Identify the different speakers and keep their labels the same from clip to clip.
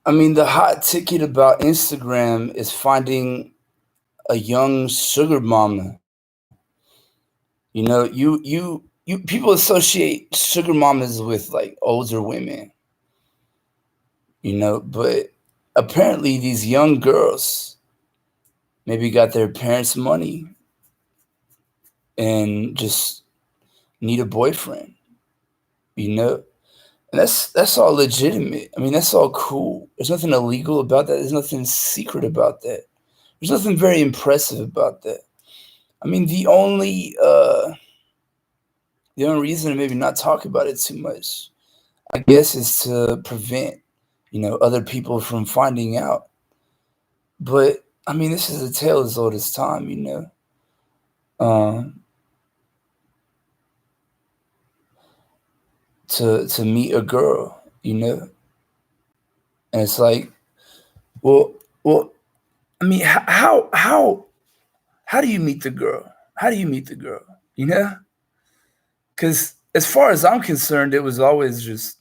Speaker 1: I mean, the hot ticket about Instagram is finding a young sugar mama. People associate sugar mamas with like older women, but apparently these young girls maybe got their parents' money and just need a boyfriend, you know? And that's all legitimate. I mean, that's all cool. There's nothing illegal about that. There's nothing secret about that. There's nothing very impressive about that. I mean, the only reason to maybe not talk about it too much, I guess, is to prevent, other people from finding out. But I mean, this is a tale as old as time. Um, to meet a girl, and it's like, well, well, I mean, how do you meet the girl? How do you meet the girl? You know, because as far as I'm concerned, it was always just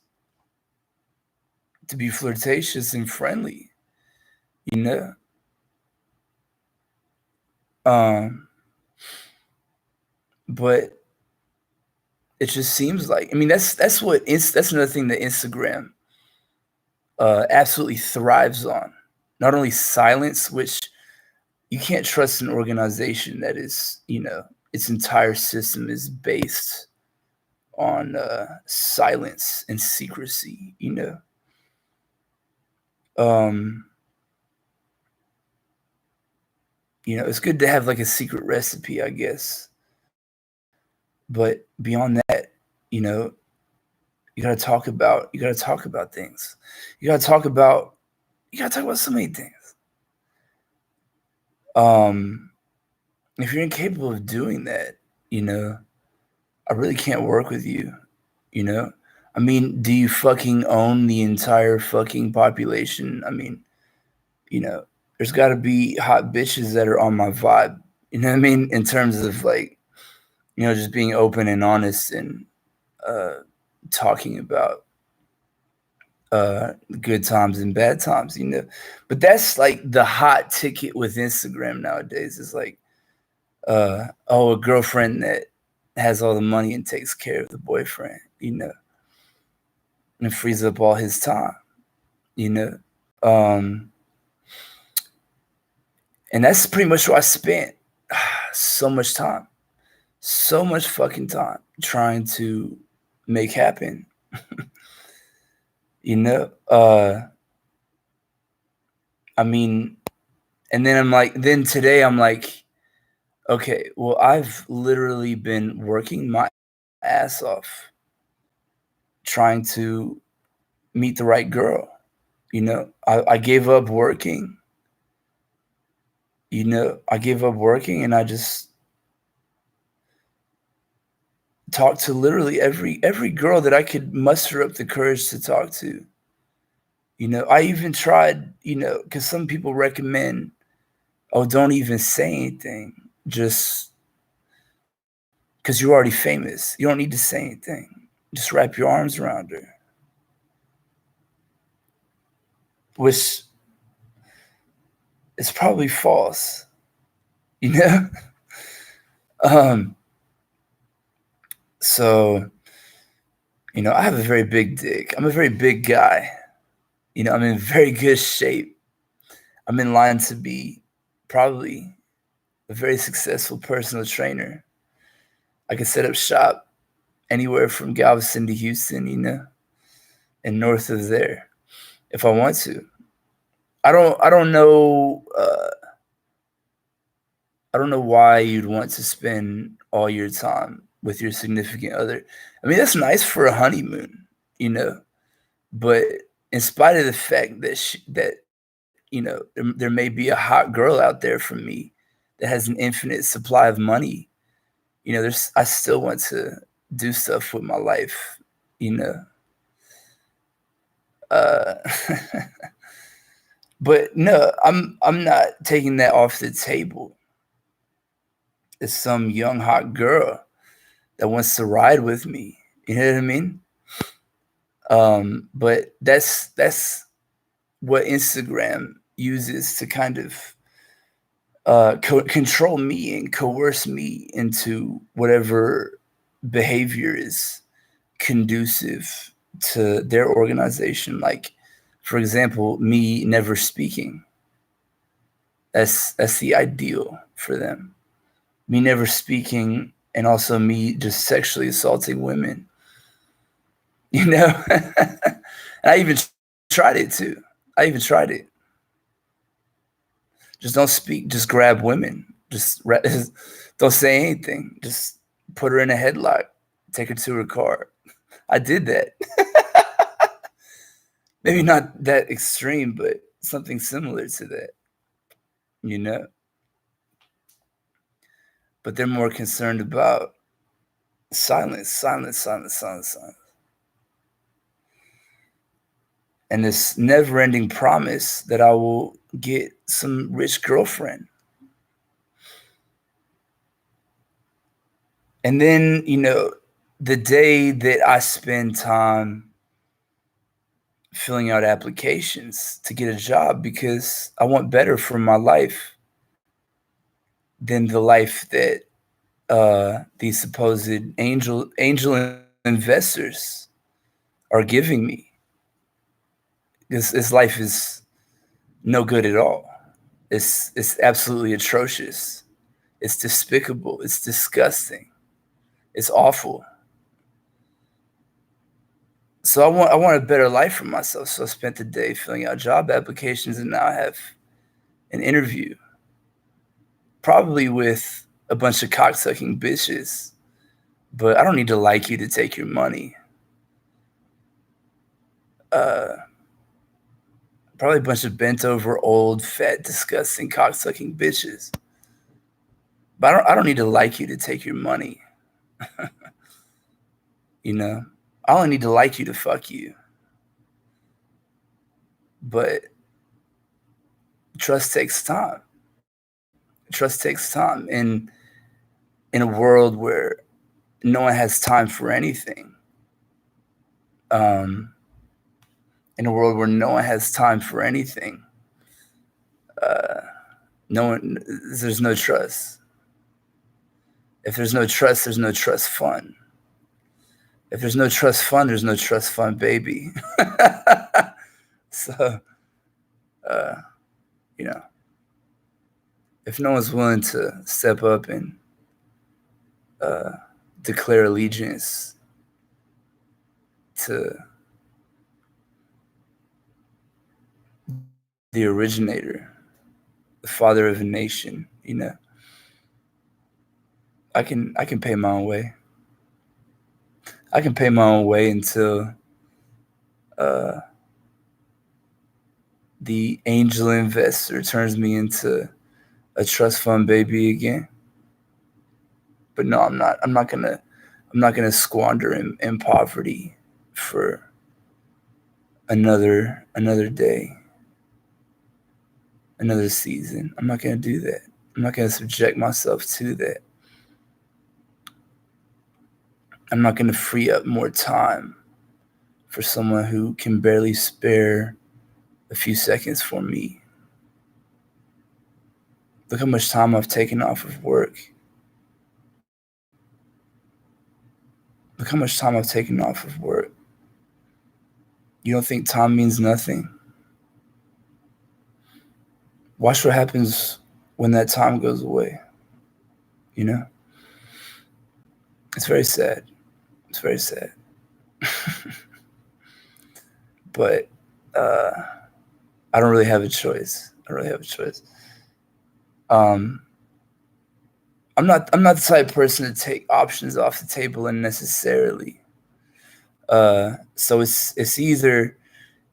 Speaker 1: to be flirtatious and friendly. You know, um, but it just seems like, I mean, that's another thing that Instagram absolutely thrives on. Not only silence, which you can't trust an organization that is, its entire system is based on silence and secrecy. Um, it's good to have like a secret recipe, I guess. But beyond that, you know, you gotta talk about things. You gotta talk about you gotta talk about so many things. Um, if you're incapable of doing that, you know, I really can't work with you. You know, I mean, do you fucking own the entire fucking population? I mean, you know, there's got to be hot bitches that are on my vibe. You know what I mean? In terms of like, just being open and honest and uh, talking about good times and bad times. But that's like the hot ticket with Instagram nowadays is like, oh, a girlfriend that has all the money and takes care of the boyfriend, and frees up all his time, you know? Um, and that's pretty much what I spent so much time, so much fucking time trying to make happen, you know? I mean, and then today I'm like, okay, well, I've literally been working my ass off trying to meet the right girl. I gave up working, I gave up working and I just talked to literally every girl that I could muster up the courage to talk to. I even tried, because some people recommend, oh, don't even say anything, just because you're already famous. You don't need to say anything. Just wrap your arms around her, which is probably false, you know? um, so, I have a very big dick. I'm a very big guy. I'm in very good shape. I'm in line to be probably a very successful personal trainer. I can set up shop anywhere from Galveston to Houston, and north of there if I want to. I don't know I don't know why you'd want to spend all your time with your significant other. I mean, that's nice for a honeymoon, you know, but in spite of the fact that there may be a hot girl out there for me that has an infinite supply of money, I still want to do stuff with my life, you know. Uh, but no, I'm not taking that off the table. It's some young hot girl that wants to ride with me. You know what I mean? But that's what Instagram uses to kind of control me and coerce me into whatever behavior is conducive to their organization. Like, for example, me never speaking. That's the ideal for them. Me never speaking, and also me just sexually assaulting women. You know, and I even tried it too. I even tried it. Just don't speak. Just grab women. Just don't say anything. Just put her in a headlock. Take her to her car. I did that. Maybe not that extreme, but something similar to that. You know. But they're more concerned about silence, silence, silence, silence, silence. And this never-ending promise that I will get some rich girlfriend. And then, the day that I spend time filling out applications to get a job because I want better for my life than the life that these supposed angel investors are giving me. This life is no good at all. It's absolutely atrocious. It's despicable. It's disgusting. It's awful. So I want a better life for myself. So I spent the day filling out job applications, and now I have an interview, probably with a bunch of cocksucking bitches. But I don't need to like you to take your money. Probably a bunch of bent over, old, fat, disgusting, cocksucking bitches. But I don't need to like you to take your money. I only need to like you to fuck you. But trust takes time. Trust takes time. And in a world where no one has time for anything, in a world where no one has time for anything, there's no trust. If there's no trust, there's no trust fund. If there's no trust fund, there's no trust fund, baby. So, if no one's willing to step up and declare allegiance to the originator, the father of a nation, I can pay my own way. I can pay my own way until the angel investor turns me into a trust fund baby again. But no, I'm not. I'm not gonna squander in poverty for another day, another season. I'm not gonna do that. I'm not gonna subject myself to that. I'm not gonna free up more time for someone who can barely spare a few seconds for me. Look how much time I've taken off of work. Look how much time I've taken off of work. You don't think time means nothing? Watch what happens when that time goes away. It's very sad. It's very sad. But I don't really have a choice. I'm not the type of person to take options off the table unnecessarily. So it's either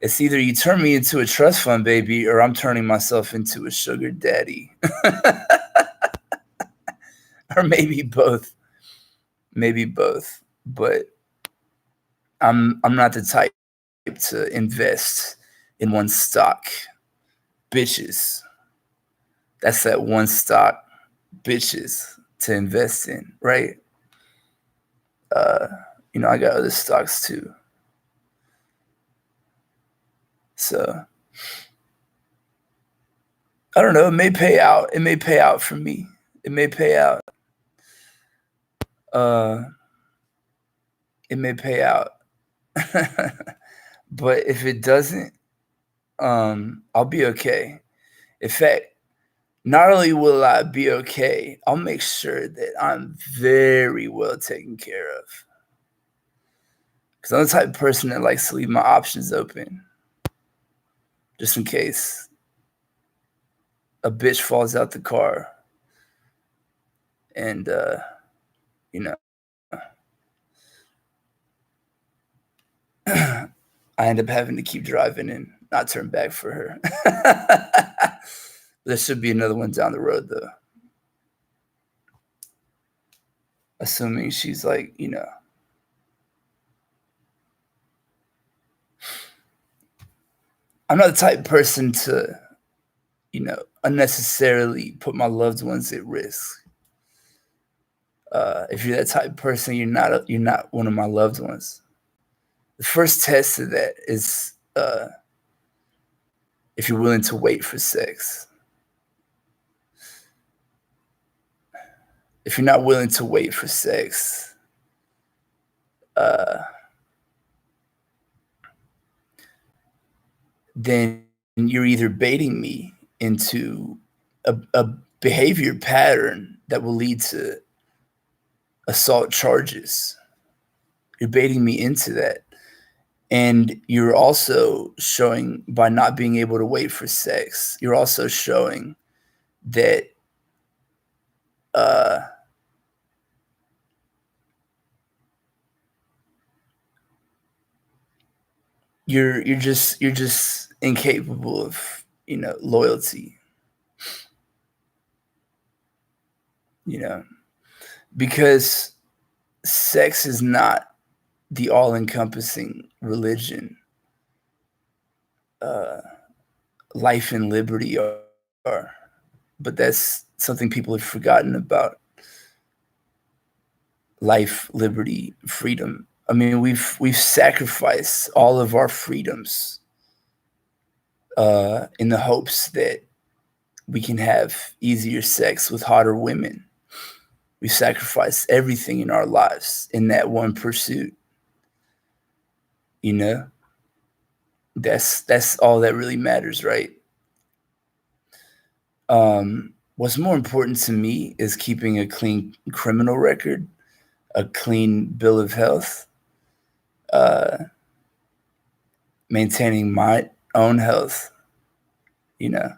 Speaker 1: you turn me into a trust fund baby, or I'm turning myself into a sugar daddy. Or maybe both. But I'm not the type to invest in one stock. Bitches. That's that one stock, bitches, to invest in, right? I got other stocks too. So I don't know. It may pay out. It may pay out for me. It may pay out. Uh, it may pay out. But if it doesn't, I'll be okay. In fact, not only will I be okay, I'll make sure that I'm very well taken care of. Because I'm the type of person that likes to leave my options open, just in case a bitch falls out the car and, you know, I end up having to keep driving and not turn back for her. There should be another one down the road, though. Assuming she's like, I'm not the type of person to, unnecessarily put my loved ones at risk. If you're that type of person, you're not one of my loved ones. The first test of that is if you're willing to wait for sex. If you're not willing to wait for sex, then you're either baiting me into a behavior pattern that will lead to assault charges. You're baiting me into that. And you're also showing, by not being able to wait for sex, you're also showing that you're just incapable of, loyalty. Because sex is not the all-encompassing religion. Life and liberty are, but that's something people have forgotten about. Life, liberty, freedom. I mean, we've sacrificed all of our freedoms in the hopes that we can have easier sex with hotter women. We sacrificed everything in our lives in that one pursuit. That's all that really matters, right? What's more important to me is keeping a clean criminal record, a clean bill of health, maintaining my own health. This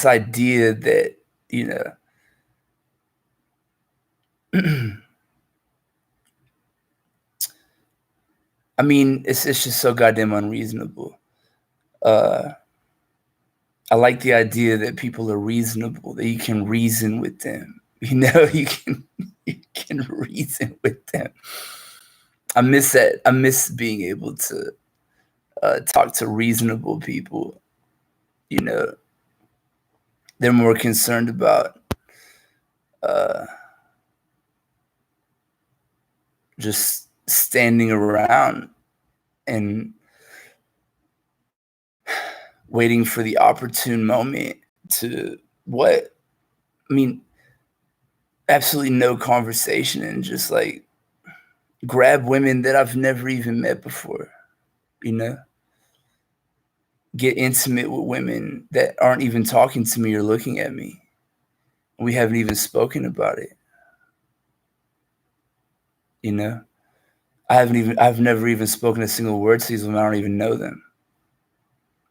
Speaker 1: idea that I mean, it's just so goddamn unreasonable. I like the idea that people are reasonable, that you can reason with them. You can reason with them. I miss that. I miss being able to talk to reasonable people. They're more concerned about just standing around and waiting for the opportune moment to absolutely no conversation and just like grab women that I've never even met before, get intimate with women that aren't even talking to me or looking at me. We haven't even spoken about it. I've never even spoken a single word to these women. I don't even know them,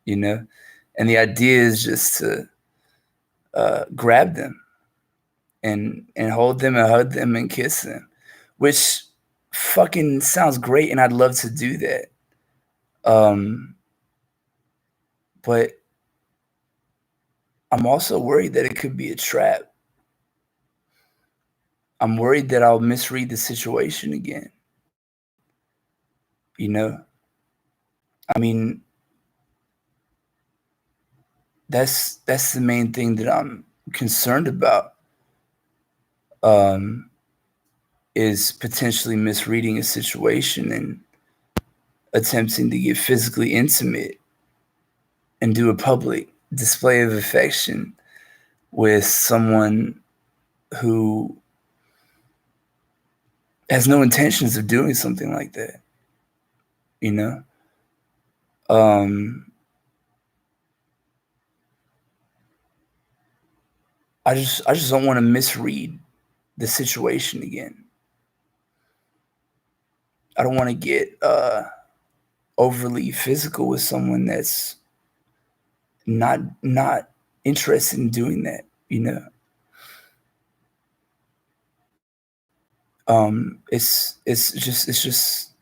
Speaker 1: and the idea is just to grab them and hold them and hug them and kiss them, which fucking sounds great. And I'd love to do that. But I'm also worried that it could be a trap. I'm worried that I'll misread the situation again. I mean, that's the main thing that I'm concerned about, is potentially misreading a situation and attempting to get physically intimate and do a public display of affection with someone who has no intentions of doing something like that, you know? I just don't want to misread the situation again. I don't want to get overly physical with someone that's not interested in doing that, you know? It's just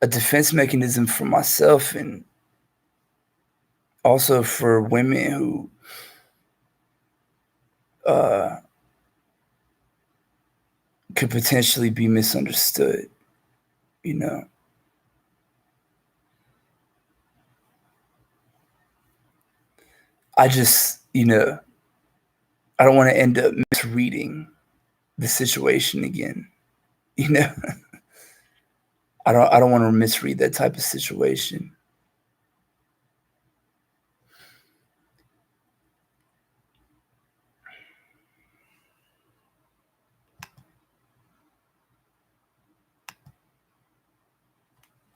Speaker 1: a defense mechanism for myself and also for women who uh, could potentially be misunderstood, you know? I just, I don't want to end up misreading the situation again, you know? I don't want to misread that type of situation.